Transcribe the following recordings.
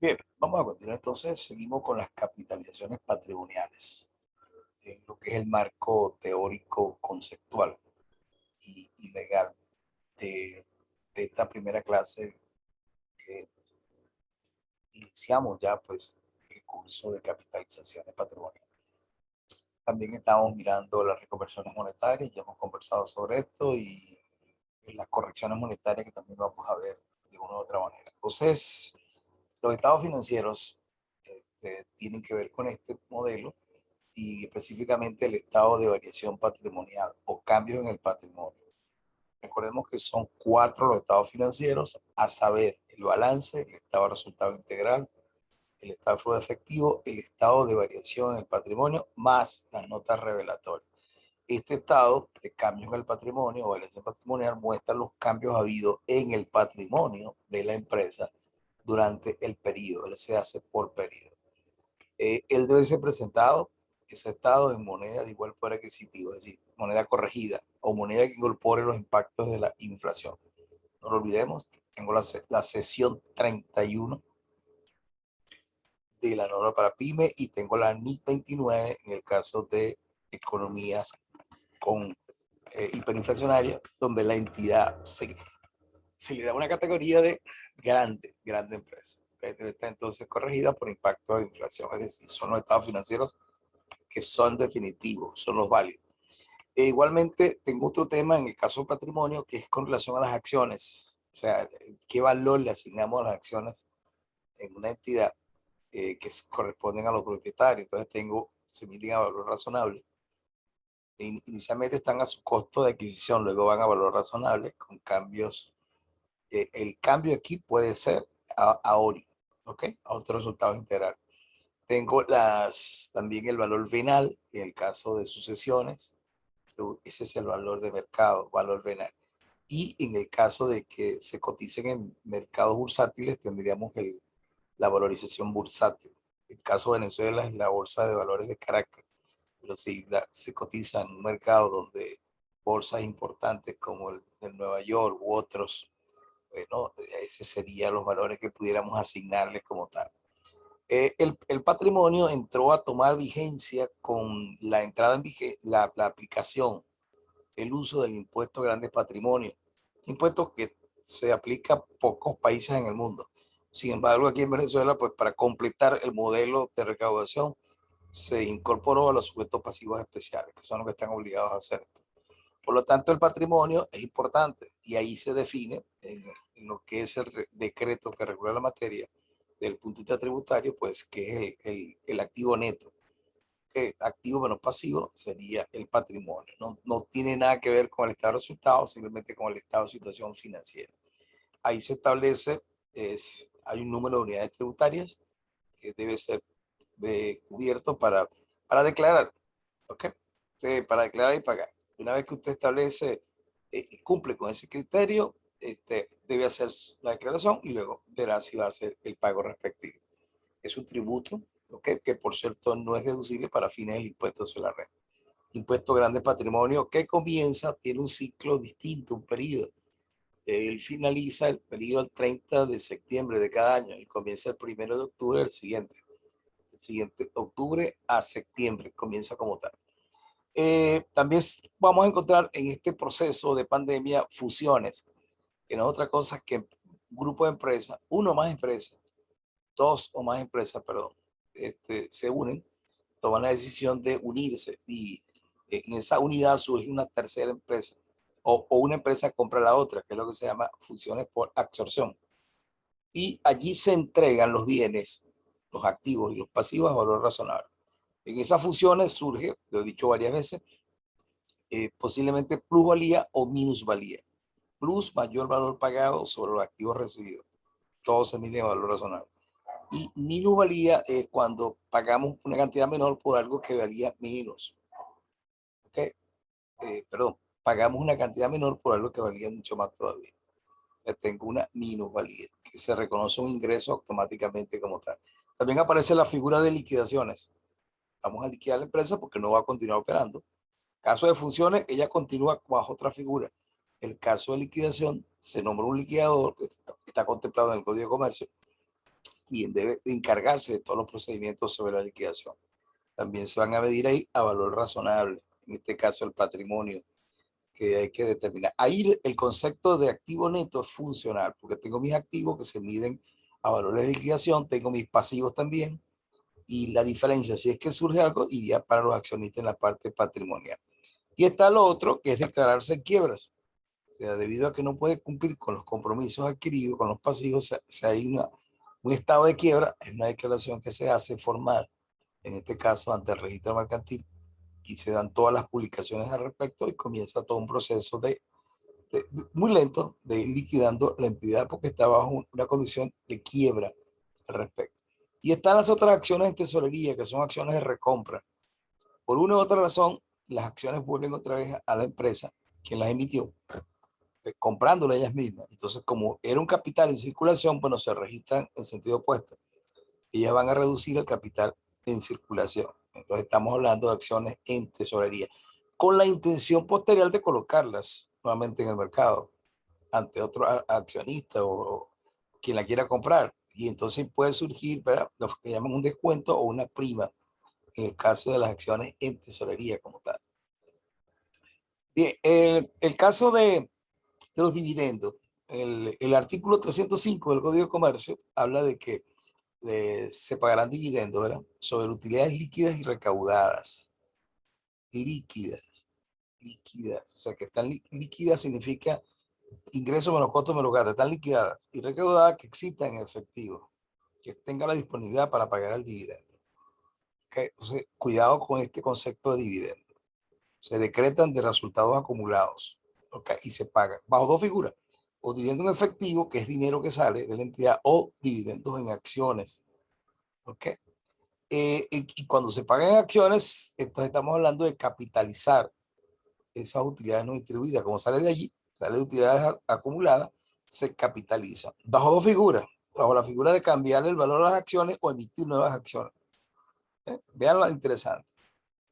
Bien, vamos a continuar entonces. Seguimos con las capitalizaciones patrimoniales, en lo que es el marco teórico, conceptual y legal de esta primera clase que iniciamos ya, pues, el curso de capitalizaciones patrimoniales. También estamos mirando las reconversiones monetarias, ya hemos conversado sobre esto y las correcciones monetarias que también vamos a ver de una u otra manera. Entonces, los estados financieros tienen que ver con este modelo y específicamente el estado de variación patrimonial o cambios en el patrimonio. Recordemos que son cuatro los estados financieros, a saber, el balance, el estado de resultado integral, el estado de flujo de efectivo, el estado de variación en el patrimonio, más las notas revelatorias. Este estado de cambios en el patrimonio o variación patrimonial muestra los cambios habidos en el patrimonio de la empresa durante el periodo, él se hace por periodo. Él debe ser presentado, ese estado, en moneda de igual poder adquisitivo, es decir, moneda corregida o moneda que incorpore los impactos de la inflación. No lo olvidemos, tengo la sesión 31 de la norma para pyme y tengo la NIC 29 en el caso de economías con hiperinflacionaria, donde la entidad se le da una categoría de grande empresa. Está entonces corregida por impacto de inflación, es decir, son los estados financieros que son definitivos, son los válidos. Igualmente, tengo otro tema en el caso del patrimonio que es con relación a las acciones, o sea, qué valor le asignamos a las acciones en una entidad que corresponden a los propietarios. Entonces tengo, se miden a valor razonable. Inicialmente están a su costo de adquisición, luego van a valor razonable con cambios. El cambio aquí puede ser a ORI, ¿ok? A otro resultado integral. Tengo también el valor venal en el caso de sucesiones. Ese es el valor de mercado, valor venal. Y en el caso de que se coticen en mercados bursátiles, tendríamos la valorización bursátil. El caso de Venezuela es la Bolsa de Valores de Caracas. Pero si se cotiza en un mercado donde bolsas importantes como el de Nueva York u otros, bueno, ese serían los valores que pudiéramos asignarles como tal. El patrimonio entró a tomar vigencia con la entrada en la aplicación, el uso del impuesto a grandes patrimonios, impuesto que se aplica a pocos países en el mundo. Sin embargo, aquí en Venezuela, pues para completar el modelo de recaudación, se incorporó a los sujetos pasivos especiales, que son los que están obligados a hacer esto. Por lo tanto, el patrimonio es importante y ahí se define en lo que es el decreto que regula la materia del punto de vista tributario, pues que es el activo neto. Que activo menos pasivo sería el patrimonio. No tiene nada que ver con el estado de resultados, simplemente con el estado de situación financiera. Ahí se establece, hay un número de unidades tributarias que debe ser cubierto para declarar, ¿ok? Para declarar y pagar. Una vez que usted establece, cumple con ese criterio, debe hacer la declaración y luego verá si va a hacer el pago respectivo. Es un tributo, ¿ok? Que por cierto no es deducible para fines del impuesto sobre la renta. Impuesto grande patrimonio que comienza, tiene un ciclo distinto, un periodo. Él finaliza el periodo el 30 de septiembre de cada año y comienza el 1 de octubre del siguiente. El siguiente octubre a septiembre comienza como tal. También vamos a encontrar en este proceso de pandemia fusiones, que no es otra cosa que un grupo de empresas, uno o más empresas, dos o más empresas, perdón, se unen, toman la decisión de unirse y en esa unidad surge una tercera empresa o una empresa compra la otra, que es lo que se llama fusiones por absorción. Y allí se entregan los bienes, los activos y los pasivos a valor razonable. En esas fusiones surge, lo he dicho varias veces, posiblemente plusvalía o minusvalía. Plus, mayor valor pagado sobre los activos recibidos. Todo se mide en valor razonable. Y minusvalía es cuando pagamos una cantidad menor por algo que valía menos. ¿Ok? Perdón, pagamos una cantidad menor por algo que valía mucho más todavía. Tengo una minusvalía, que se reconoce un ingreso automáticamente como tal. También aparece la figura de liquidaciones. Vamos a liquidar la empresa porque no va a continuar operando. Caso de funciones, ella continúa bajo otra figura. El caso de liquidación, se nombra un liquidador que está contemplado en el Código de Comercio. quien debe encargarse de todos los procedimientos sobre la liquidación. También se van a medir ahí a valor razonable, en este caso el patrimonio que hay que determinar. Ahí el concepto de activo neto es funcional, porque tengo mis activos que se miden a valores de liquidación, tengo mis pasivos también, y la diferencia, si es que surge algo, iría para los accionistas en la parte patrimonial. Y está lo otro, que es declararse en quiebras. O sea, debido a que no puede cumplir con los compromisos adquiridos, con los pasivos, si hay un estado de quiebra, es una declaración que se hace formal, en este caso ante el registro mercantil, y se dan todas las publicaciones al respecto y comienza todo un proceso muy lento de ir liquidando la entidad porque está bajo una condición de quiebra al respecto. Y están las otras acciones en tesorería, que son acciones de recompra. Por una u otra razón, las acciones vuelven otra vez a la empresa, quien las emitió, comprándolas ellas mismas. Entonces, como era un capital en circulación, bueno, se registran en sentido opuesto. Ellas van a reducir el capital en circulación. Entonces, estamos hablando de acciones en tesorería, con la intención posterior de colocarlas nuevamente en el mercado ante otro accionista o quien la quiera comprar. Y entonces puede surgir, ¿verdad?, lo que llaman un descuento o una prima en el caso de las acciones en tesorería como tal. Bien, el caso de los dividendos, el artículo 305 del Código de Comercio habla de que se pagarán dividendos, ¿verdad?, sobre utilidades líquidas y recaudadas. Líquidas, líquidas. O sea, que están líquidas significa ingresos menos costos menos gastos, están liquidadas. Y recaudadas que existan en efectivo, que tenga la disponibilidad para pagar el dividendo. ¿Okay? Entonces, cuidado con este concepto de dividendo. Se decretan de resultados acumulados, ¿okay?, y se pagan bajo dos figuras: o dividendo en efectivo, que es dinero que sale de la entidad, o dividendos en acciones. ¿Okay? Y cuando se pagan en acciones, entonces estamos hablando de capitalizar esas utilidades no distribuidas. Como sale de allí, sale de utilidades acumuladas, se capitaliza bajo dos figuras: bajo la figura de cambiar el valor a las acciones o emitir nuevas acciones. Vean lo interesante.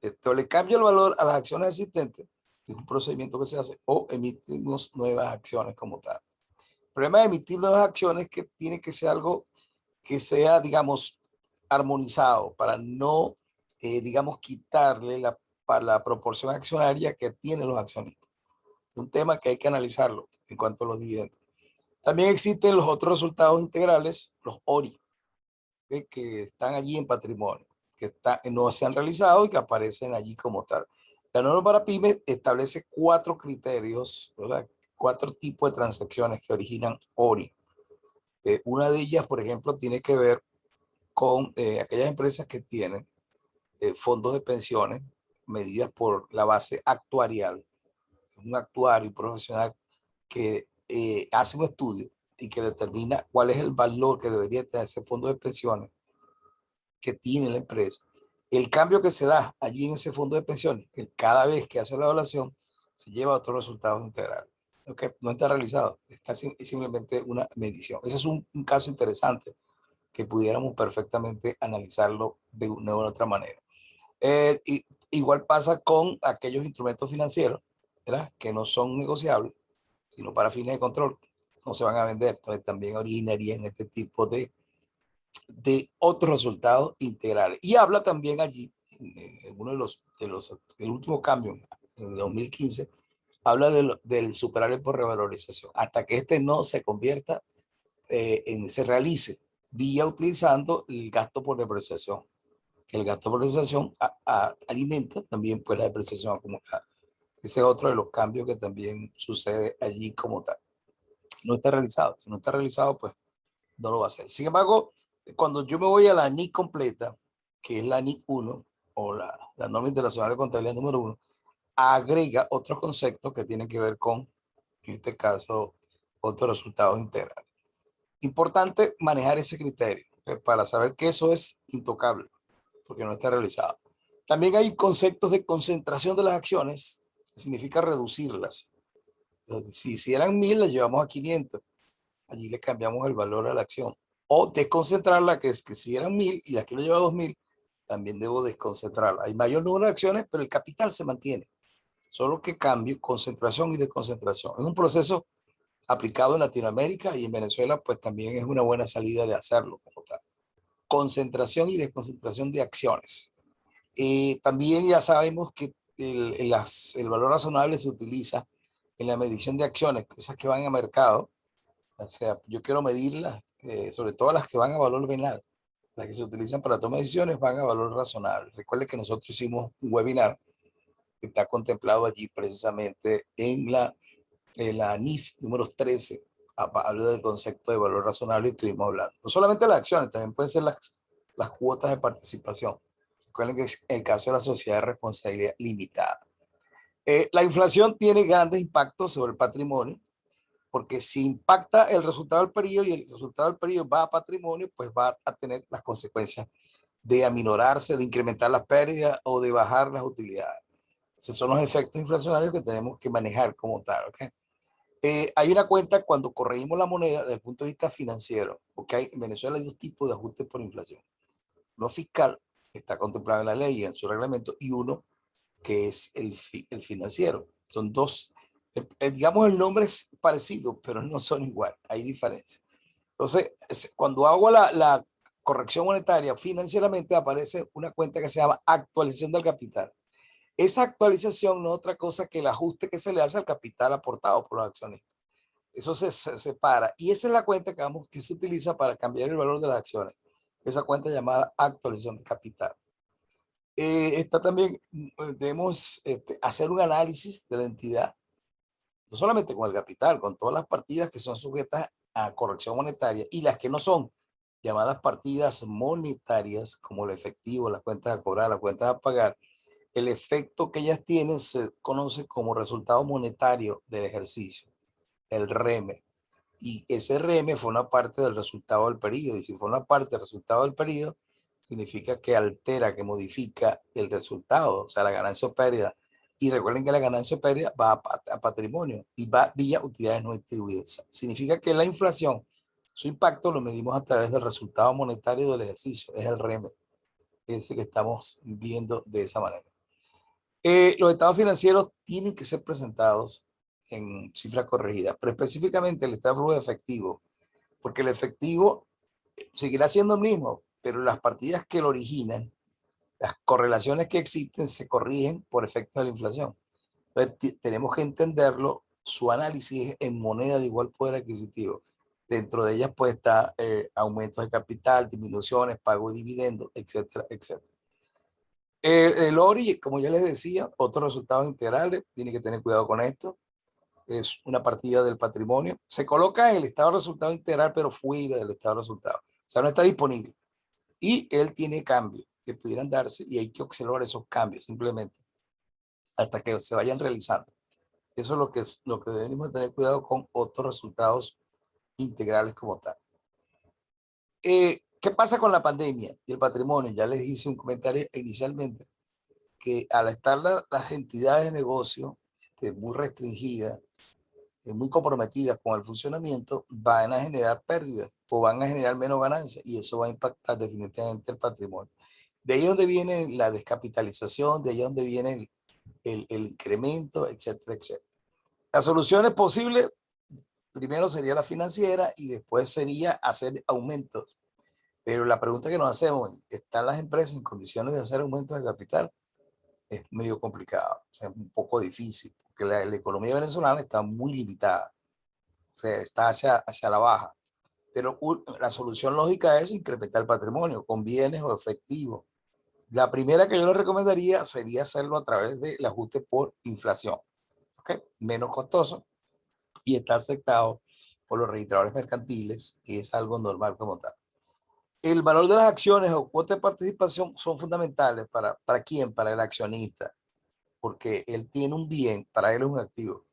Esto le cambia el valor a las acciones existentes, es un procedimiento que se hace, o emitimos nuevas acciones como tal. El problema de emitir nuevas acciones es que tiene que ser algo que sea, digamos, armonizado para no, digamos, quitarle la proporción accionaria que tienen los accionistas. Un tema que hay que analizarlo en cuanto a los dividendos. También existen los otros resultados integrales, los ORI, que están allí en patrimonio, que no se han realizado y que aparecen allí como tal. La norma para pymes establece 4 criterios, ¿verdad?, 4 tipos de transacciones que originan ORI. Una de ellas, por ejemplo, tiene que ver con aquellas empresas que tienen fondos de pensiones medidas por la base actuarial. Un actuario profesional que hace un estudio y que determina cuál es el valor que debería tener ese fondo de pensiones que tiene la empresa. El cambio que se da allí en ese fondo de pensiones, que cada vez que hace la evaluación se lleva a otros resultados integrales. Okay. No está realizado, es simplemente una medición. Ese es un caso interesante que pudiéramos perfectamente analizarlo de una u otra manera. Igual pasa con aquellos instrumentos financieros, ¿verdad?, que no son negociables, sino para fines de control, no se van a vender. Entonces también originarían este tipo de otros resultados integrales. Y habla también allí, en uno el último cambio, en el 2015, habla del superávit por revalorización, hasta que este no se convierta, se realice vía utilizando el gasto por depreciación. El gasto por depreciación alimenta también pues la depreciación acumulada. Ese es otro de los cambios que también sucede allí como tal. No está realizado. Si no está realizado, pues no lo va a hacer. Sin embargo, cuando yo me voy a la NIC completa, que es la NIC 1 o la norma internacional de contabilidad número 1, agrega otros conceptos que tienen que ver con, en este caso, otros resultados integrales. Importante manejar ese criterio para saber que eso es intocable, porque no está realizado. También hay conceptos de concentración de las acciones, que significa reducirlas. Si eran 1000, las llevamos a 500. Allí le cambiamos el valor a la acción. O desconcentrarla, que es que si eran 1000 y la quiero llevar a 2000, también debo desconcentrarla. Hay mayor número de acciones, pero el capital se mantiene. Solo que cambio concentración y desconcentración. Es un proceso aplicado en Latinoamérica y en Venezuela, pues también es una buena salida de hacerlo como tal. concentración y desconcentración de acciones. También ya sabemos que el valor razonable se utiliza en la medición de acciones, esas que van a mercado. O sea, yo quiero medirlas, sobre todo las que van a valor venal. Las que se utilizan para tomar decisiones van a valor razonable. Recuerde que nosotros hicimos un webinar que está contemplado allí precisamente en la NIF número 13. Habla del concepto de valor razonable y estuvimos hablando. No solamente las acciones, también pueden ser las cuotas de participación. Recuerden que es el caso de la sociedad de responsabilidad limitada. La inflación tiene grandes impactos sobre el patrimonio, porque si impacta el resultado del periodo y el resultado del periodo va a patrimonio, pues va a tener las consecuencias de aminorarse, de incrementar las pérdidas o de bajar las utilidades. Esos son los efectos inflacionarios que tenemos que manejar como tal. ¿Okay? Hay una cuenta cuando corregimos la moneda desde el punto de vista financiero, porque en Venezuela hay dos tipos de ajustes por inflación. Uno fiscal, que está contemplado en la ley y en su reglamento, y uno que es el financiero. Son dos, digamos el nombre es parecido, pero no son igual, hay diferencias. Entonces, cuando hago la corrección monetaria financieramente, aparece una cuenta que se llama actualización del capital. Esa actualización no es otra cosa que el ajuste que se le hace al capital aportado por los accionistas. Eso se separa. Y esa es la cuenta que se utiliza para cambiar el valor de las acciones. Esa cuenta llamada actualización de capital. Está también, debemos hacer un análisis de la entidad, no solamente con el capital, con todas las partidas que son sujetas a corrección monetaria y las que no son, llamadas partidas monetarias, como el efectivo, las cuentas a cobrar, las cuentas a pagar. El efecto que ellas tienen se conoce como resultado monetario del ejercicio, el REME. Y ese RM fue una parte del resultado del periodo. Y si fue una parte del resultado del periodo, significa que altera, que modifica el resultado, o sea, la ganancia o pérdida. Y recuerden que la ganancia o pérdida va a patrimonio y va vía utilidades no distribuidas. Significa que la inflación, su impacto lo medimos a través del resultado monetario del ejercicio, es el RM, ese que estamos viendo de esa manera. Los estados financieros tienen que ser presentados en cifras corregidas, pero específicamente el estado de flujo de efectivo, porque el efectivo seguirá siendo el mismo, pero las partidas que lo originan, las correlaciones que existen se corrigen por efecto de la inflación. Entonces, tenemos que entenderlo, su análisis en moneda de igual poder adquisitivo. Dentro de ellas puede estar aumentos de capital, disminuciones, pago de dividendos, etcétera, etcétera. El ORI, como ya les decía, otros resultados integrales, tiene que tener cuidado con esto. Es una partida del patrimonio. Se coloca en el estado de resultado integral, pero fuera del estado de resultado. O sea, no está disponible. Y él tiene cambios que pudieran darse y hay que observar esos cambios simplemente hasta que se vayan realizando. Eso es lo que debemos tener cuidado con otros resultados integrales como tal. ¿Qué pasa con la pandemia y el patrimonio? Ya les hice un comentario inicialmente que al estar las entidades de negocio muy restringidas, muy comprometidas con el funcionamiento, van a generar pérdidas o van a generar menos ganancias y eso va a impactar definitivamente el patrimonio. De ahí donde viene la descapitalización, de ahí donde viene el incremento, etcétera, etcétera. Las soluciones posibles, primero sería la financiera y después sería hacer aumentos. Pero la pregunta que nos hacemos, ¿están las empresas en condiciones de hacer aumentos de capital? Es medio complicado, o sea, es un poco difícil, porque la economía venezolana está muy limitada, o sea, está hacia la baja. Pero la solución lógica es incrementar el patrimonio con bienes o efectivos. La primera que yo le recomendaría sería hacerlo a través del ajuste por inflación, ¿okay? Menos costoso y está aceptado por los registradores mercantiles y es algo normal como tal. El valor de las acciones o cuotas de participación son fundamentales ¿para quién? Para el accionista, porque él tiene un bien, para él es un activo.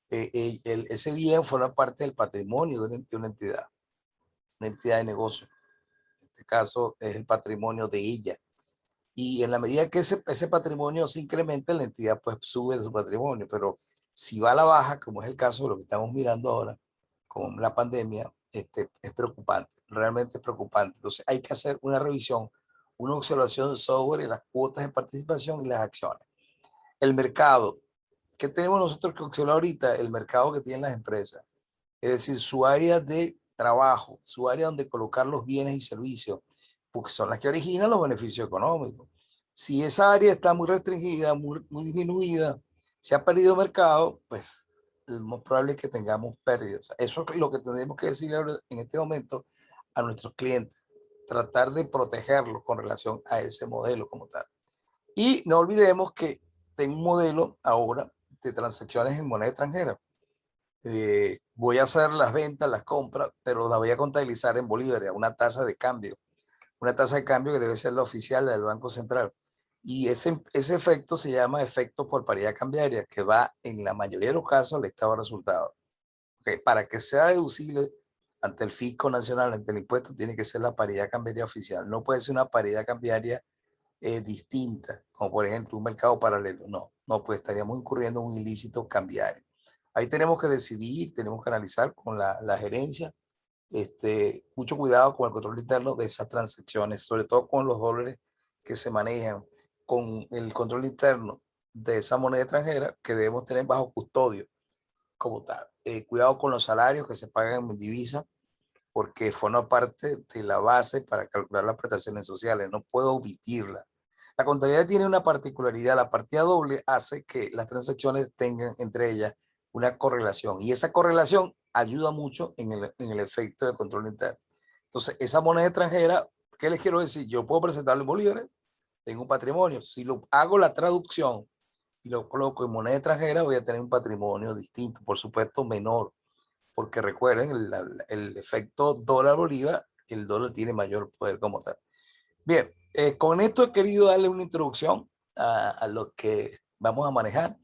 Ese bien forma parte del patrimonio de una entidad de negocio. En este caso es el patrimonio de ella. Y en la medida que ese patrimonio se incrementa, la entidad pues sube de su patrimonio, pero si va a la baja, como es el caso de lo que estamos mirando ahora con la pandemia, es preocupante, realmente es preocupante. Entonces hay que hacer una revisión, una observación sobre las cuotas de participación y las acciones. El mercado, ¿qué tenemos nosotros que observar ahorita? El mercado que tienen las empresas, es decir, su área de trabajo, su área donde colocar los bienes y servicios, porque son las que originan los beneficios económicos. Si esa área está muy restringida, muy disminuida, se ha perdido mercado, pues es más probable que tengamos pérdidas. Eso es lo que tenemos que decir en este momento a nuestros clientes, tratar de protegerlos con relación a ese modelo como tal. Y no olvidemos que tengo un modelo ahora de transacciones en moneda extranjera. Voy a hacer las ventas, las compras, pero las voy a contabilizar en bolívares, a una tasa de cambio que debe ser la oficial del Banco Central. Y ese efecto se llama efecto por paridad cambiaria, que va en la mayoría de los casos al estado de resultados. Okay, para que sea deducible ante el fisco nacional, ante el impuesto, tiene que ser la paridad cambiaria oficial. No puede ser una paridad cambiaria distinta, como por ejemplo un mercado paralelo. No, no, pues estaríamos incurriendo en un ilícito cambiario. Ahí tenemos que decidir, tenemos que analizar con la gerencia, mucho cuidado con el control interno de esas transacciones, sobre todo con los dólares que se manejan, con el control interno de esa moneda extranjera que debemos tener bajo custodio como tal. Cuidado con los salarios que se pagan en divisa, porque forma parte de la base para calcular las prestaciones sociales. No puedo omitirla. La contabilidad tiene una particularidad. La partida doble hace que las transacciones tengan entre ellas una correlación, y esa correlación ayuda mucho en el efecto de control interno. Entonces, esa moneda extranjera, ¿qué les quiero decir? Yo puedo presentarle en bolívares, tengo un patrimonio. Si lo hago la traducción y lo coloco en moneda extranjera, voy a tener un patrimonio distinto, por supuesto menor, porque recuerden el efecto dólar-bolívar, el dólar tiene mayor poder como tal. Bien, con esto he querido darle una introducción a lo que vamos a manejar.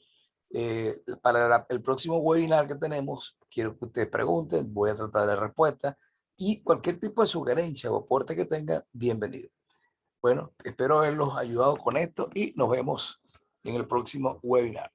Para el próximo webinar que tenemos, quiero que ustedes pregunten, voy a tratar de respuesta, y cualquier tipo de sugerencia o aporte que tengan, bienvenido. Bueno, espero haberlos ayudado con esto y nos vemos en el próximo webinar.